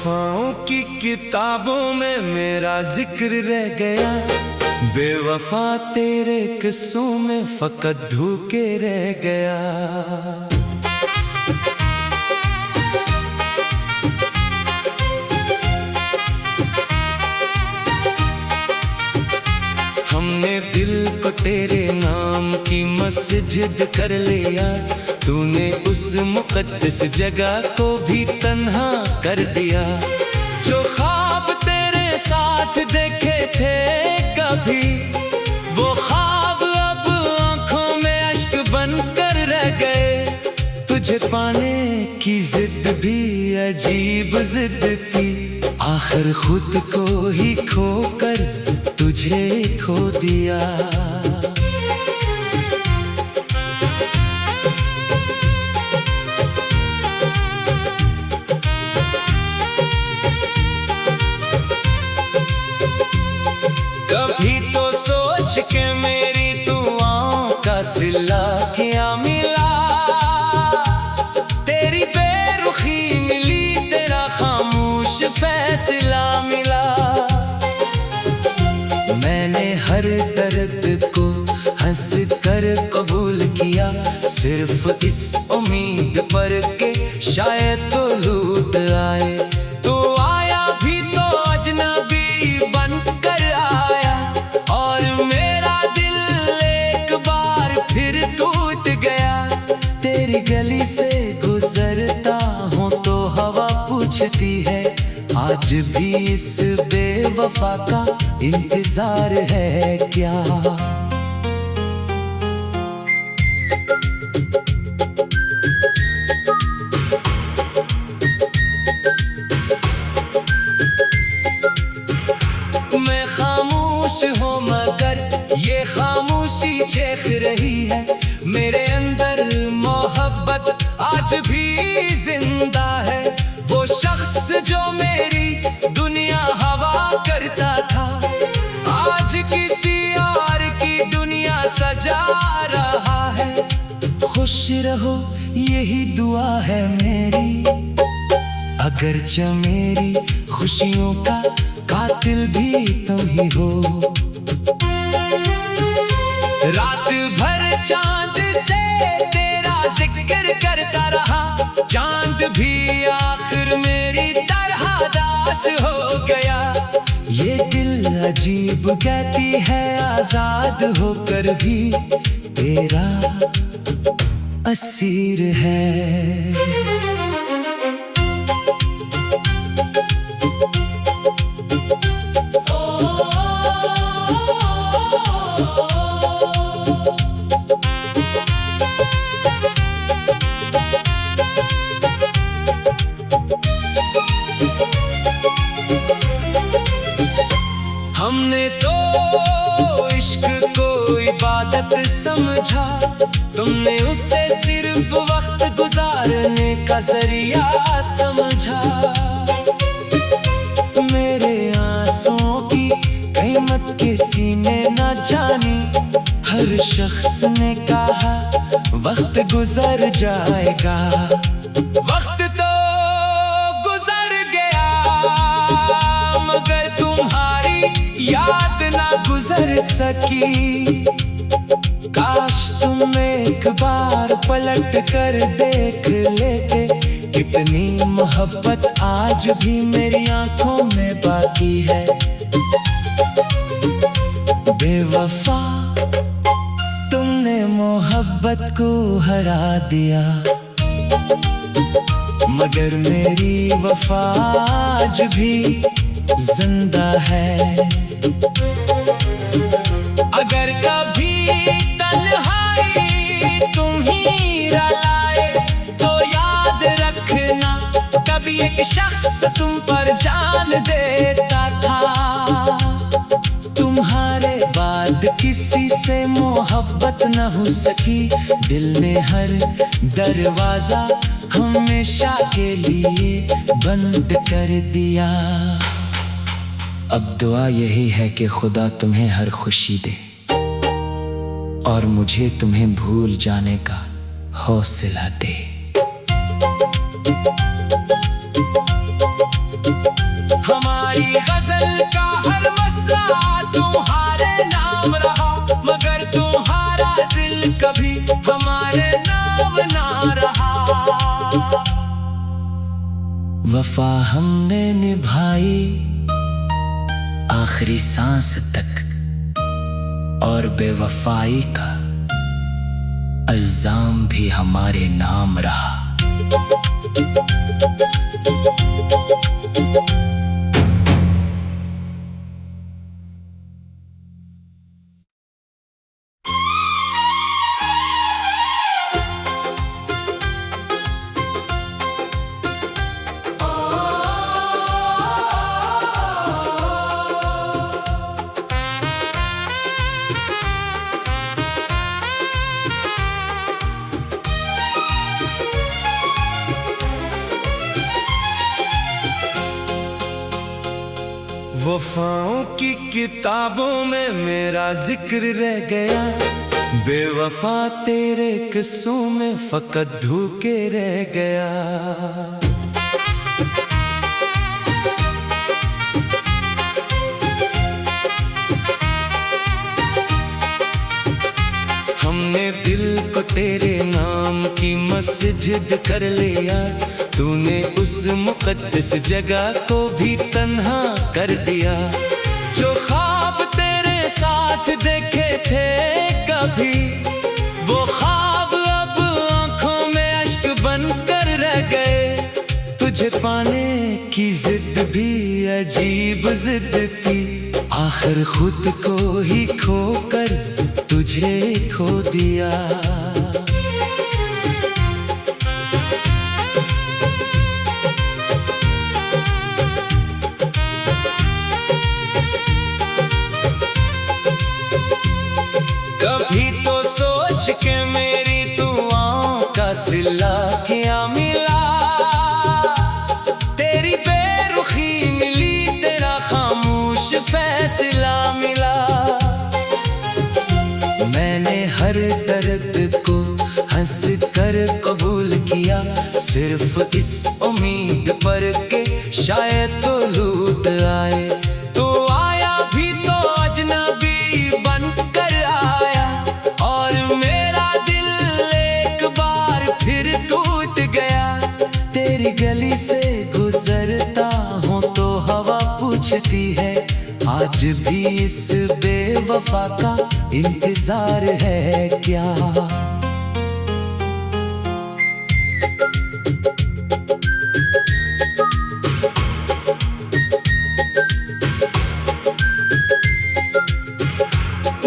बेवफाओं की किताबों में मेरा जिक्र रह गया, बेवफा तेरे किस्सों में फकत धोखे रह गया। हमने दिल को तेरे नाम की मस्जिद कर लिया, तूने उस मुक़द्दस जगह को भी तन्हा कर दिया। जो ख्वाब तेरे साथ देखे थे कभी, वो ख्वाब अब आंखों में अश्क बनकर रह गए। तुझे पाने की जिद भी अजीब जिद थी, आखिर खुद को ही खोकर तुझे खो दिया। कभी तो सोच के मेरी दुआओं का सिला क्या मिला, तेरी बेरुखी मिली, तेरा खामोश फैसला मिला। मैंने हर दर्द को हंस कर कबूल किया, सिर्फ इस उम्मीद पर के शायद तो लूट आए। तो आया भी तो अजनबी बन कर आया, और मेरा दिल एक बार फिर टूट गया। तेरी गली से गुजरता हूँ तो हवा पूछती है, आज भी इस बेवफा का इंतजार है क्या। मैं खामोश हूँ मगर ये खामोशी चेख रही है, मेरे अंदर मोहब्बत आज भी जिंदा है। वो शख्स जो मेरी दुनिया हवा करता था, आज किसी और की दुनिया सजा रहा है। खुश रहो यही दुआ है मेरी, अगरचे मेरी खुशियों का कातिल भी तुम ही हो। रात भर चांद से तेरा जिक्र करता रहा, चांद भी आखिर मेरी तरह दास हो गया। ये दिल अजीब कहती है आजाद होकर भी तेरा असीर है। हमने तो इश्क को इबादत समझा, तुमने उसे सिर्फ वक्त गुजारने का जरिया समझा। मेरे आंसुओं की कीमत किसी ने न जानी, हर शख्स ने कहा वक्त गुजर जाएगा। वक्त तो गुजर गया मगर तुम्हारी याद ना गुजर सकी। काश तुम एक बार पलट कर देख लेते, कितनी मोहब्बत आज भी मेरी आंखों में बाकी है। बेवफा तुमने मोहब्बत को हरा दिया, मगर मेरी वफा आज भी जिंदा है। अगर कभी तन्हाई तुम ही रुलाए तो याद रखना, कभी एक शख्स तुम पर जान देता था। तुम्हारे बाद किसी से मोहब्बत न हो सकी, दिल ने हर दरवाजा हमेशा के लिए बंद कर दिया। अब दुआ यही है कि खुदा तुम्हें हर खुशी दे और मुझे तुम्हें भूल जाने का हौसला दे। वफा हमने निभाई आखिरी सांस तक, और बेवफाई का इल्जाम भी हमारे नाम रहा। वफाओं की किताबों में मेरा जिक्र रह गया, बेवफा तेरे किस्सों में फकत धोखे रह गया। हमने दिल को तेरे नाम की मस्जिद कर लिया, तूने उस मुक़द्दस जगह को भी तन्हा कर दिया। जो ख्वाब तेरे साथ देखे थे कभी, वो ख्वाब अब आंखों में अश्क बनकर रह गए। तुझे पाने की जिद भी अजीब जिद थी, आखिर खुद को ही खोकर तुझे खो दिया। कभी तो सोच के मेरी दुआओं का सिला क्या मिला, तेरी बेरुखी मिली, तेरा खामोश फैसला मिला। मैंने हर दर्द को हंस कर कबूल किया, सिर्फ इस उम्मीद पर के शायद तो लूट आए। तो आया भी तो अजनबी बनकर आया, और मेरा दिल एक बार फिर टूट गया। तेरी गली से गुजरता हूँ तो हवा पूछती है, आज भी इस बेवफा का इंतजार है क्या।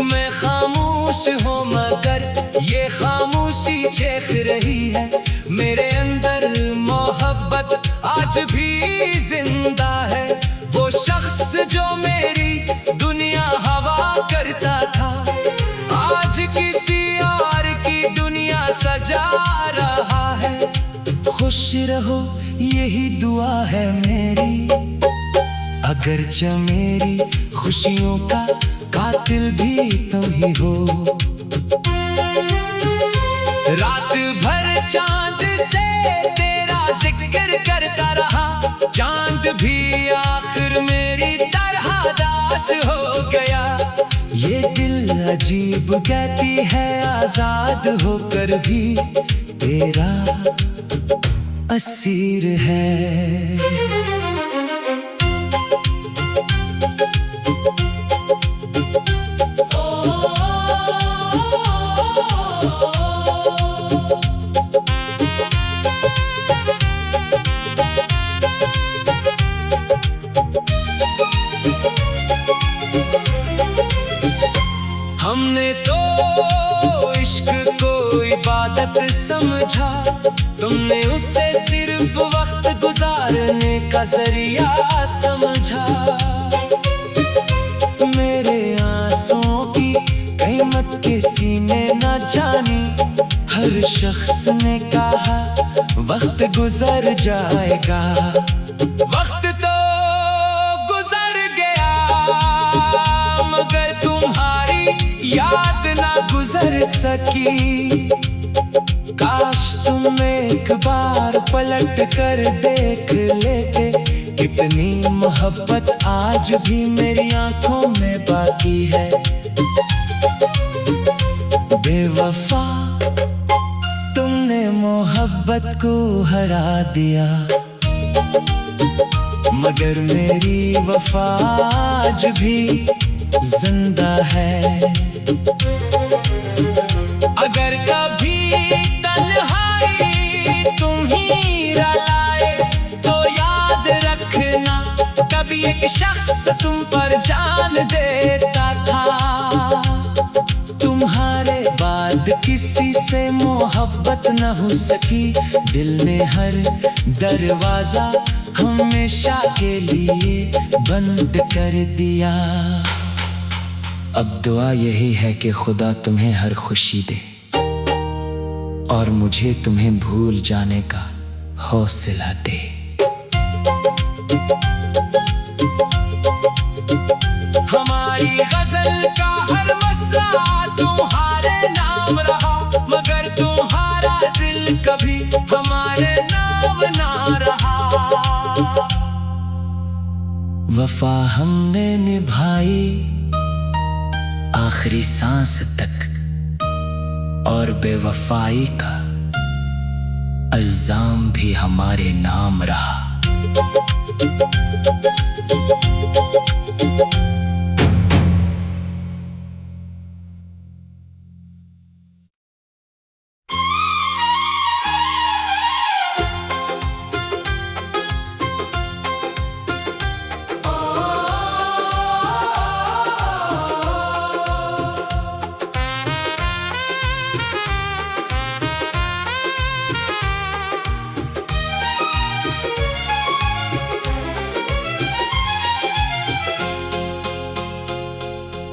मैं खामोश हूँ मगर ये खामोशी चेख रही है, मेरे अंदर मोहब्बत आज भी जिंदा है। वो शख्स जो मेरी दुनिया हवा करता था, आज किसी और की दुनिया सजा रहा है। खुश रहो यही दुआ है मेरी, अगरचे मेरी खुशियों का कातिल भी तुम ही हो। रात भर चांद से तेरा जिक्र करता रहा, चांद भी आखिर मेरी तरह दास हो गया। ये दिल अजीब कहती है आजाद होकर भी तेरा असीर है। हमने तो इश्क को इबादत समझा, तुमने उसे सिर्फ वक्त गुजारने का जरिया समझा। मेरे आंसुओं की कीमत किसी ने न जानी, हर शख्स ने कहा वक्त गुजर जाएगा। वक्त तो गुजर गया मगर तुम्हारी याद ना गुजर सकी। काश तुम एक बार पलट कर देख लेते, कितनी मोहब्बत आज भी मेरी आंखों में बाकी है। बेवफा तुमने मोहब्बत को हरा दिया। मगर मेरी वफा आज भी जिंदा है। अगर कभी तन्हाई तुम्हीं रुलाए तो याद रखना, कभी एक शख्स तुम पर जान देता था। तुम्हारे बाद किसी से मोहब्बत न हो सकी, दिल ने हर दरवाजा हमेशा के लिए बंद कर दिया। अब दुआ यही है कि खुदा तुम्हें हर खुशी दे और मुझे तुम्हें भूल जाने का हौसला दे। हमारी गजल का हर मसला तुम्हारे नाम रहा, मगर तुम्हारा दिल कभी हमारे नाम ना रहा। वफा हमने निभाई आखिरी सांस तक, और बेवफाई का इल्जाम भी हमारे नाम रहा।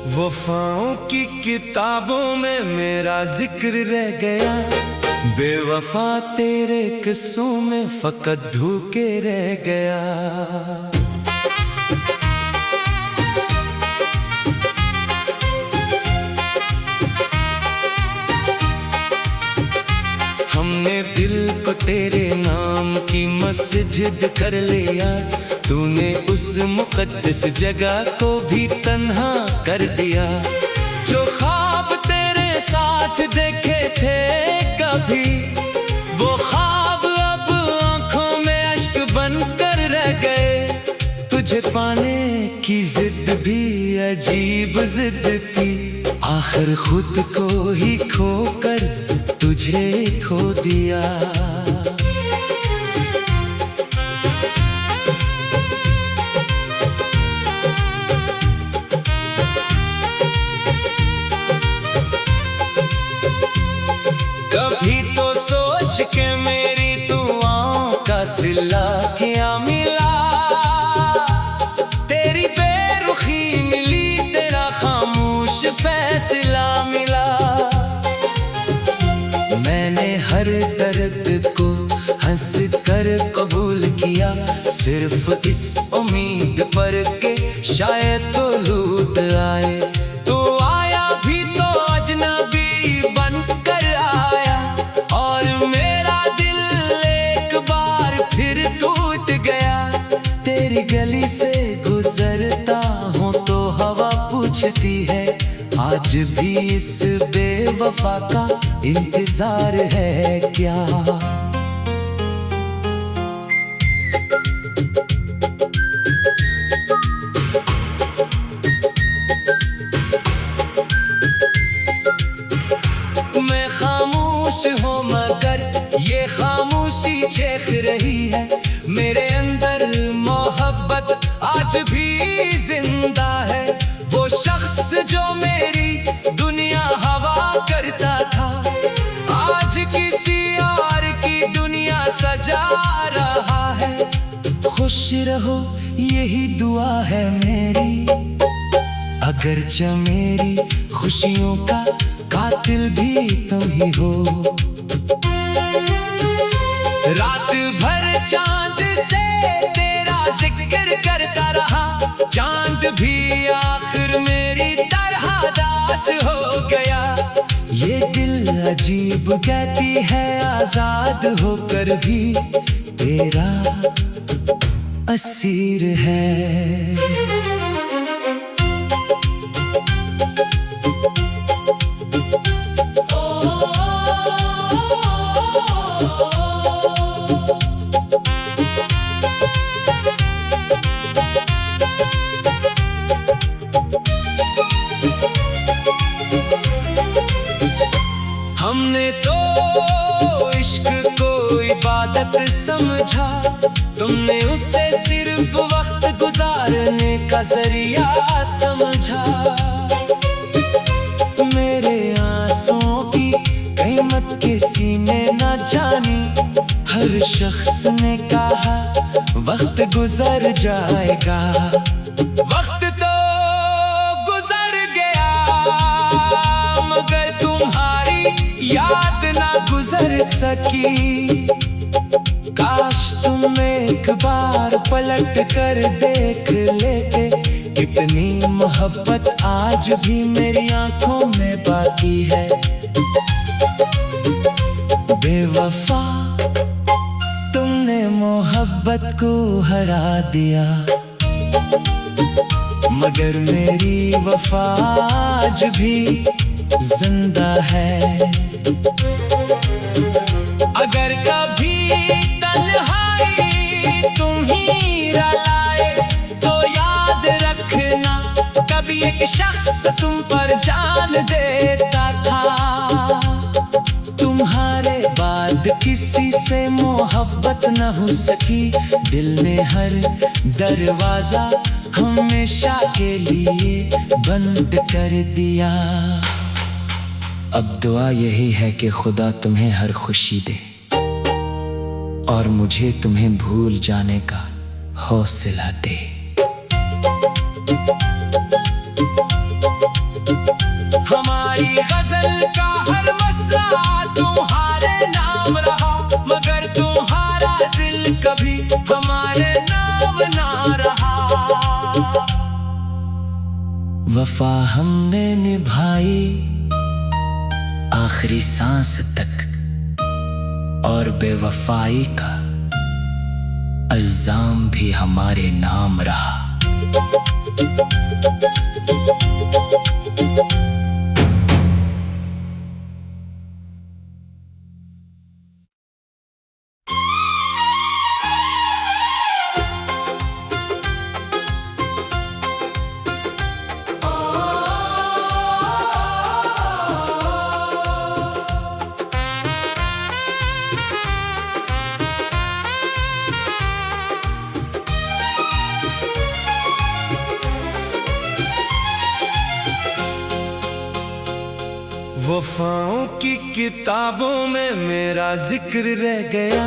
वफाओं की किताबों में मेरा जिक्र रह गया, बेवफा तेरे किस्सों में फकत धोखे रह गया। हमने दिल को तेरे नाम की मस्जिद कर लिया, तूने उस मुकद्दस जगह को भी तन्हा कर दिया। जो ख्वाब तेरे साथ देखे थे कभी, वो ख्वाब अब आंखों में अश्क बनकर रह गए। तुझे पाने की जिद भी अजीब जिद थी, आखिर खुद को ही खोकर तुझे खो दिया। कभी तो सोच के मेरी दुआओं का सिला क्या मिला, तेरी बेरुखी मिली, तेरा खामोश फैसला मिला। मैंने हर दर्द को हंस कर कबूल किया, सिर्फ इस उम्मीद पर के शायद तो लूट आए। तो आया भी तो अजनबी बनकर आया, और मेरा दिल एक बार फिर टूट गया। तेरी गली से गुजरता हूँ तो हवा पूछती है, आज भी इस बेवफा का इंतजार है क्या। मैं खामोश हूँ मगर ये खामोशी चेख रही है, मेरे अंदर मोहब्बत आज भी जिंदा है। वो शख्स जो मेरी दुनिया हवा करता था, आज किसी और की दुनिया सजा रहा है। खुश रहो यही दुआ है मेरी, अगरचे मेरी खुशियों का कातिल भी तुम ही हो। रात भर चांद से तेरा जिक्र करता रहा, चांद भी आखिर मेरी तरह दास हो गया। ये दिल अजीब कहती है आजाद होकर भी तेरा असीर है। समझा, तुमने उसे सिर्फ वक्त गुजारने का जरिया समझा। मेरे आंसुओं की कीमत किसी ने न जानी, हर शख्स ने कहा वक्त गुजर जाएगा। वक्त तो गुजर गया मगर तुम्हारी याद ना गुजर सकी। काश तुम एक बार पलट कर देख लेते, कितनी मोहब्बत आज भी मेरी आंखों में बाकी है। बेवफा तुमने मोहब्बत को हरा दिया, मगर मेरी वफा आज भी जिंदा है। अगर कभी तन्हाई तुम ही रुलाए तो याद रखना, कभी एक शख्स तुम पर जान देता था। तुम्हारे बाद किसी से मोहब्बत न हो सकी, दिल ने हर दरवाजा हमेशा के लिए बंद कर दिया। अब दुआ यही है कि खुदा तुम्हें हर खुशी दे और मुझे तुम्हें भूल जाने का हौसला दे। हमारी गजल का हर मसला तुम्हारे नाम रहा, मगर तुम्हारा दिल कभी हमारे नाम ना रहा। वफा हमने निभाई आखिरी सांस तक, और बेवफाई का इल्जाम भी हमारे नाम रहा। वफाओं की किताबों में मेरा जिक्र रह गया,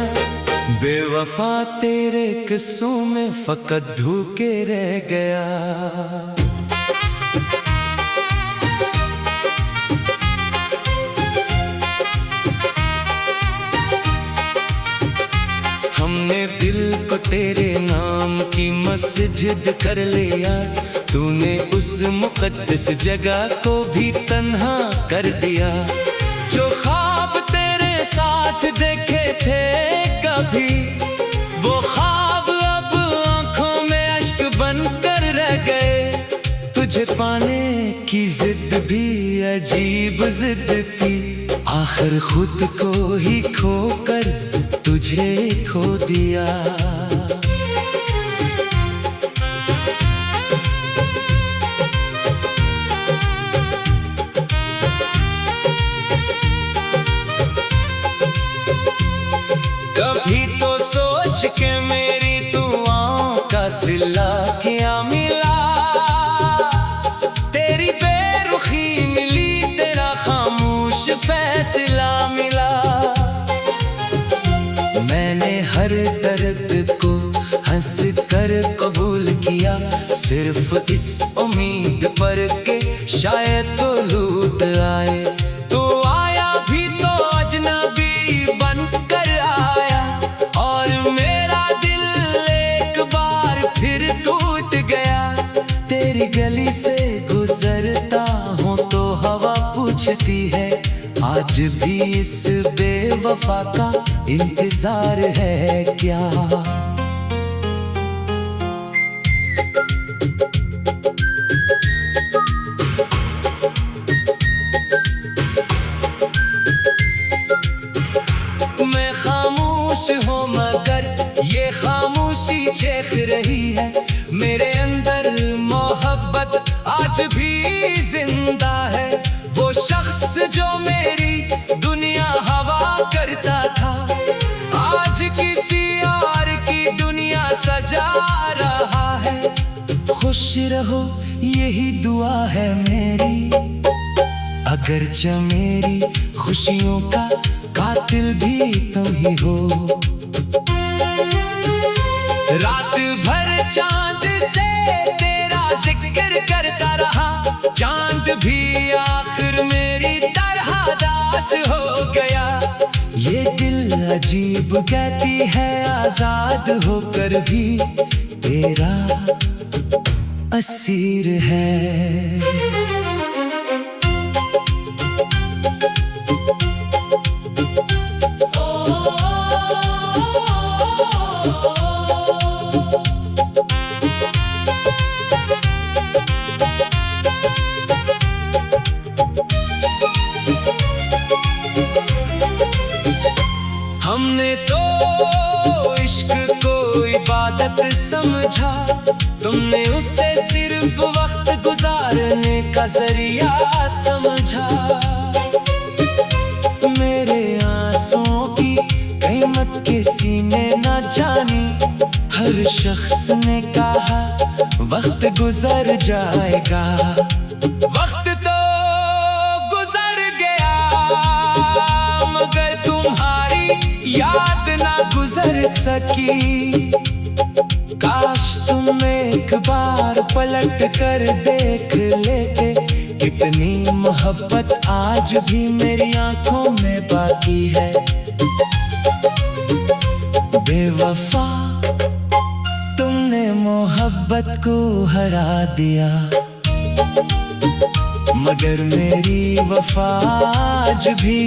बेवफा तेरे किस्सों में फकत धोखे रह गया। हमने दिल को तेरे नाम की मस्जिद कर लिया, तूने उस मुकद्दस जगह को भी तन्हा कर दिया। जो ख्वाब तेरे साथ देखे थे कभी, वो ख्वाब अब आंखों में अश्क बनकर रह गए। तुझे पाने की जिद भी अजीब जिद थी, आखिर खुद को ही खोकर तुझे खो दिया। कभी तो सोच के मेरी दुआओं का सिला क्या मिला, तेरी बेरुखी मिली, तेरा खामोश फैसला मिला। मैंने हर दर्द को हंस कर कबूल किया, सिर्फ इस उम्मीद पर के शायद तो लूट आए। तो आया भी तो अजनबी बनकर आया, और मेरा दिल एक बार फिर टूट गया। तेरी गली से गुजरता हूँ तो हवा पूछती है, आज भी इस बेवफा का इंतजार है क्या। मैं खामोश हूँ मगर ये खामोशी चेख रही है, मेरे अंदर मोहब्बत आज भी जिंदा है। वो शख्स जो मेरी दुनिया हवा करता था, आज किसी रहो यही दुआ है मेरी, अगरचे मेरी खुशियों का कातिल भी तुम ही हो। रात भर चांद से तेरा जिक्र करता रहा, चांद भी आखिर मेरी तरह दास हो गया। ये दिल अजीब कहती है आजाद होकर भी तेरा असीर है। हमने तो इश्क को इबादत समझा, तुमने उसे सिर्फ वक्त गुजारने का जरिया समझा। मेरे आंसुओं की कीमत किसी ने न जानी, हर शख्स ने कहा वक्त गुजर जाएगा। वक्त तो गुजर गया मगर तुम्हारी याद ना गुजर सकी। काश तुम एक बार पलट कर देख लेते, कितनी मोहब्बत आज भी मेरी आंखों में बाकी है। बेवफा तुमने मोहब्बत को हरा दिया, मगर मेरी वफा आज भी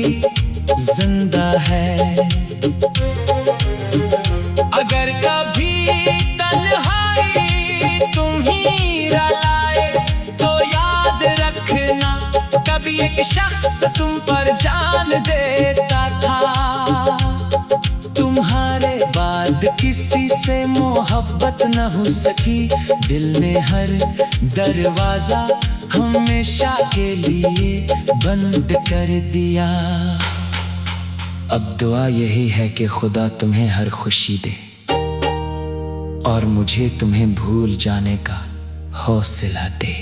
जिंदा है। अगर कभी तन्हाई तुम ही रुलाए तो याद रखना, कभी एक शख्स तुम पर जान देता था। तुम्हारे बाद किसी से मोहब्बत न हो सकी, दिल ने हर दरवाजा हमेशा के लिए बंद कर दिया। अब दुआ यही है कि खुदा तुम्हें हर खुशी दे और मुझे तुम्हें भूल जाने का हौसला दे।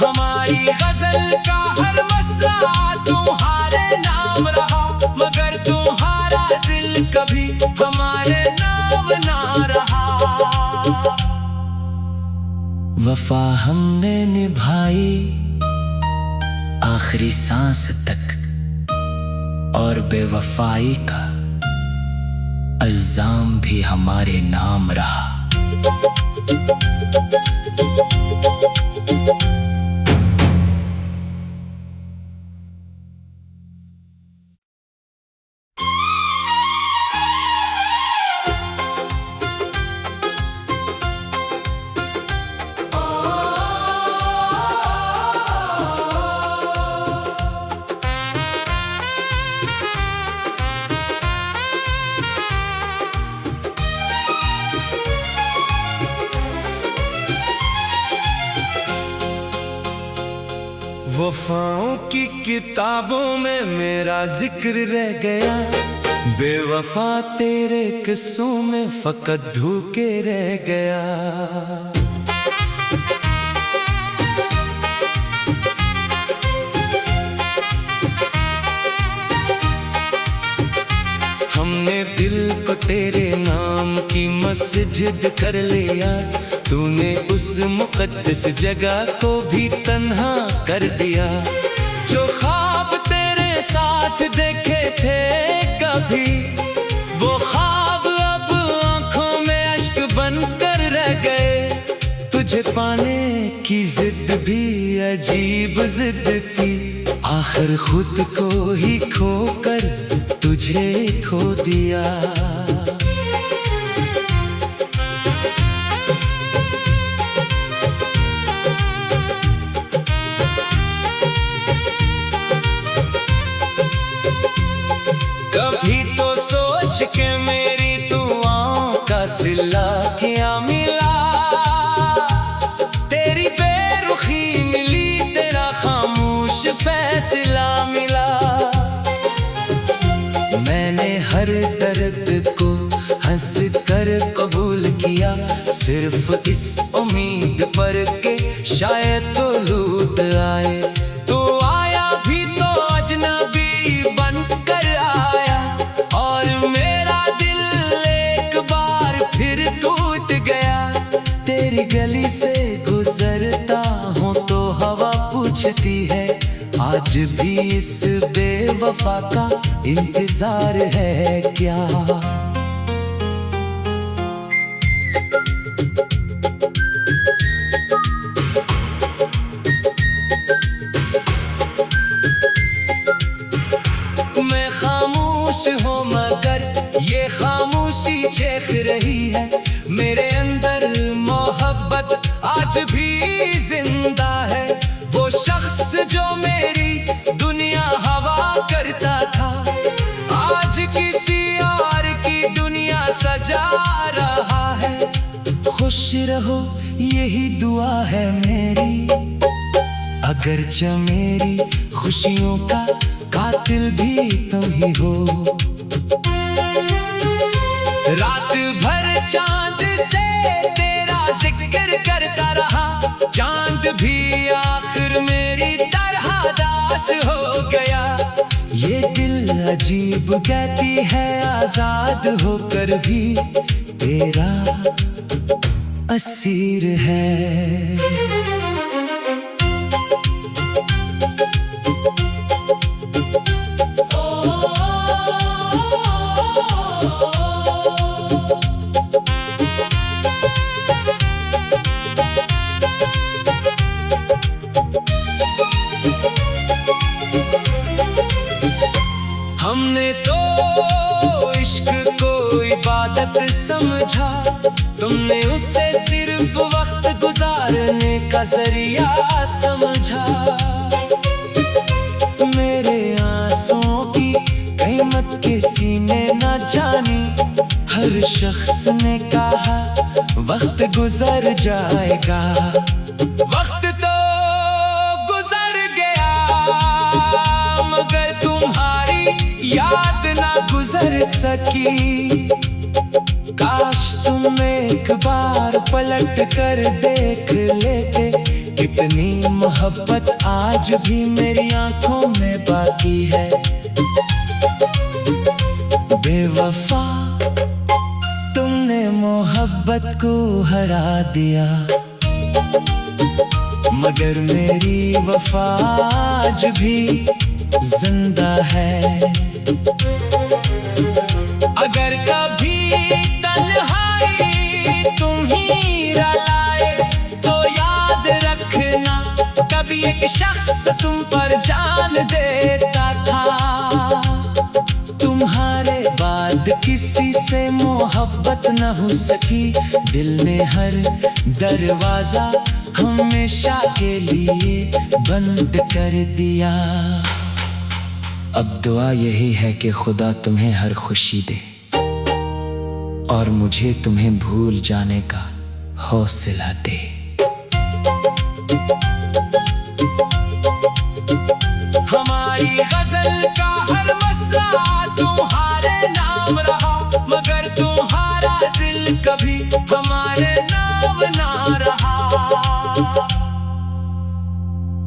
हमारी गजल का हर मसला तुम्हारे नाम रहा, मगर तुम्हारा दिल कभी हमारे नाम ना रहा। वफा हमने निभाई आखिरी सांस तक, और बेवफाई का इल्जाम भी हमारे नाम रहा। वफाओं की किताबों में मेरा जिक्र रह गया, बेवफा तेरे किस्सों में फकत धूके रह गया। हमने दिल को तेरे नाम की मस्जिद कर लिया, तूने उस मुकद्दस जगह को भी तन्हा कर दिया। जो ख्वाब तेरे साथ देखे थे कभी, वो ख्वाब अब आंखों में अश्क बनकर रह गए। तुझे पाने की जिद भी अजीब जिद थी, आखिर खुद को ही खोकर तुझे खो दिया। कभी तो सोच के मेरी दुआओं का सिला क्या मिला, तेरी बेरुखी मिली, तेरा खामोश फैसला मिला। मैंने हर दर्द को हंस कर सिर्फ इस उम्मीद पर के शायद तो लूट आए। तो आया भी तो अजनबी बन कर आया, और मेरा दिल एक बार फिर टूट गया। तेरी गली से गुजरता हूँ तो हवा पूछती है, आज भी इस बेवफा का इंतजार है क्या। मैं खामोश हूँ मगर ये खामोशी चेख रही है, मेरे अंदर मोहब्बत आज भी जिंदा है। वो शख्स जो मेरी दुनिया हवा करता था, आज किसी और की दुनिया सजा रहा है। खुश रहो यही दुआ है मेरी, अगरचे मेरी खुशियों का कातिल भी तुम ही हो। रात भर चांद से तेरा जिक्र करता रहा, चांद भी आखिर मेरी तरह दास हो गया। ये दिल अजीब कहती है आजाद होकर भी तेरा असीर है। हमने तो इश्क को इबादत समझा, तुमने उसे सिर्फ वक्त गुजारने का जरिया समझा। मेरे आंसुओं की कीमत किसी ने न जानी, हर शख्स ने कहा वक्त गुजर जाएगा। वक्त तो गुजर गया मगर तुम्हारी याद ना गुजर सकी। काश तुम एक बार पलट कर देख लेते, कितनी मोहब्बत आज भी मेरी आंखों में बाकी है। बेवफा तुमने मोहब्बत को हरा दिया, मगर मेरी वफा आज भी जिंदा है। अगर कभी तन्हाई तुम ही रुलाए तो याद रखना, कभी एक शख्स तुम पर जान देता था। तुम्हारे बाद किसी से मोहब्बत न हो सकी, दिल ने हर दरवाजा हमेशा के लिए बंद कर दिया। अब दुआ यही है कि खुदा तुम्हें हर खुशी दे और मुझे तुम्हें भूल जाने का हौसला दे। हमारी गजल का हर मसला तुम्हारे नाम रहा, मगर तुम्हारा दिल कभी हमारे नाम ना रहा।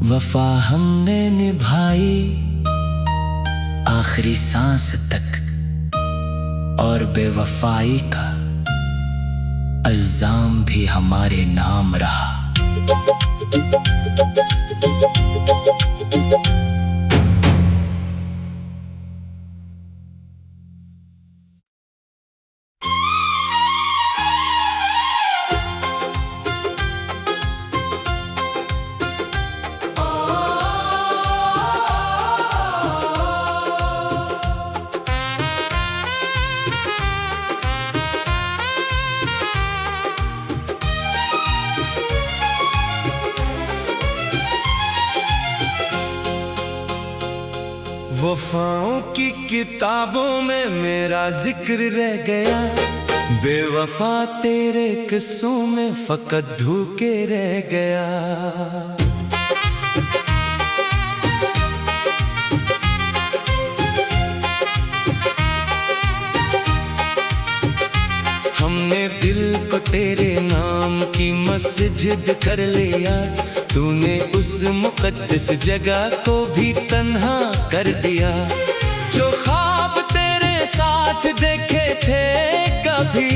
वफा हमने निभाई आखिरी सांस तक, और बेवफाई का इल्जाम भी हमारे नाम रहा। वफाओं की किताबों में मेरा जिक्र रह गया, बेवफा तेरे किस्सों में फकत धूके रह गया। हमने मैंने दिल को तेरे नाम की मस्जिद कर लिया, तूने उस मुकद्दस जगह को भी तन्हा कर दिया। जो ख्वाब तेरे साथ देखे थे कभी,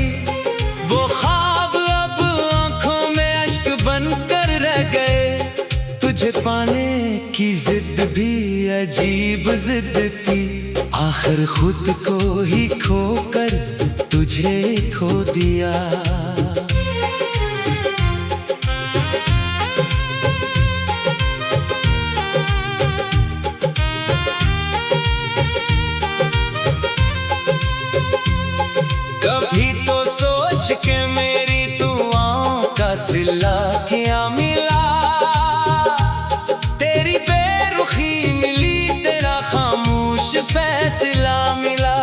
वो ख्वाब अब आंखों में अश्क बनकर रह गए। तुझे पाने की जिद भी अजीब जिद थी, आखिर खुद को ही खोकर तुझे खो दिया। कभी तो सोच के मेरी दुआओं का सिला क्या मिला, तेरी बेरुखी मिली, तेरा खामोश फैसला मिला।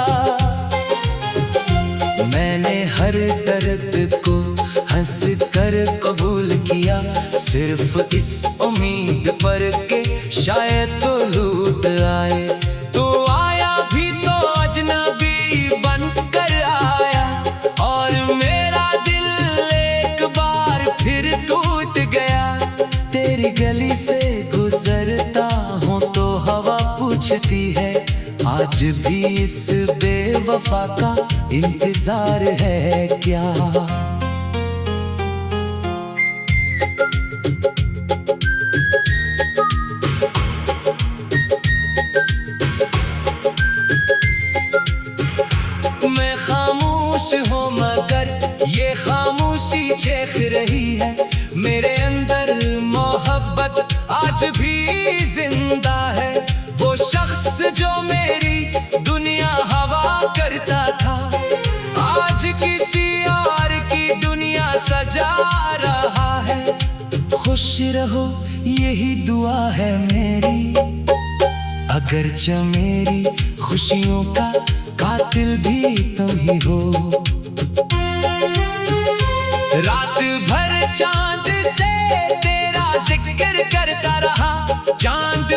मैंने हर दर्द को हंस कर कबूल किया, सिर्फ इस उम्मीद पर के शायद तो लूट आए। तो आया भी तो अजनबी बनकर आया, और मेरा दिल एक बार फिर टूट गया। तेरी गली से गुजरता हूँ तो हवा पूछती है, आज भी इस बेवफा का इंतजार है क्या। मैं खामोश हूँ मगर ये खामोशी चेख रही है, मेरे अंदर मोहब्बत आज भी जिंदा है। वो शख्स जो मेरी दुनिया हवा करता था, आज किसी और की दुनिया सजा रहा है। खुश रहो यही दुआ है मेरी, अगरचे मेरी खुशियों का कातिल भी तुम ही हो। रात भर चांद से तेरा जिक्र करता रहा, चांद